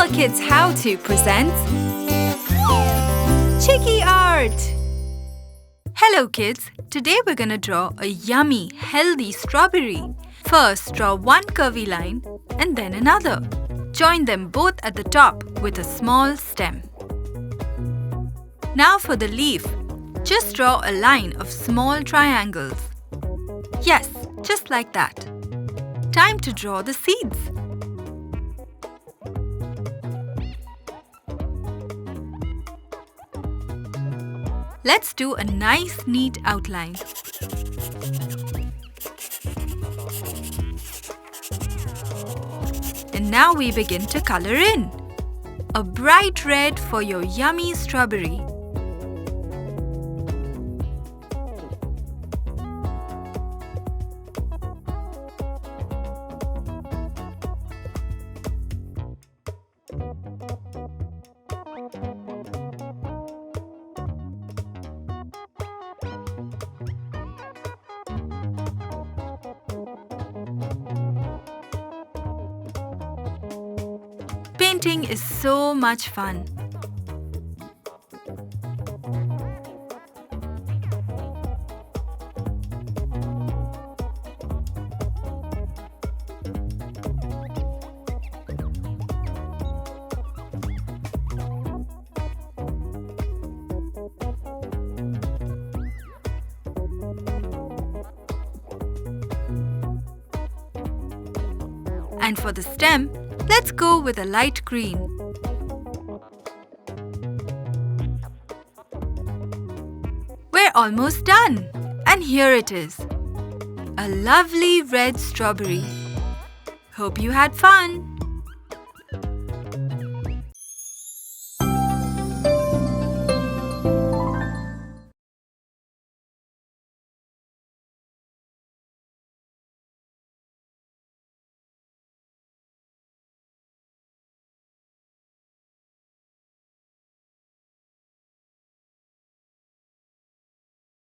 HooplaKidz How To presents Chiki Art! Hello kids, today we're gonna draw a yummy, healthy strawberry. First, draw one curvy line and then another. Join them both at the top with a small stem. Now for the leaf, just draw a line of small triangles. Yes, just like that. Time to draw the seeds. Let's do a nice, neat outline. And now we begin to color in. A bright red for your yummy strawberry. Painting is so much fun. And for the stem, let's go with a light green. We're almost done. And here it is. A lovely red strawberry. Hope you had fun.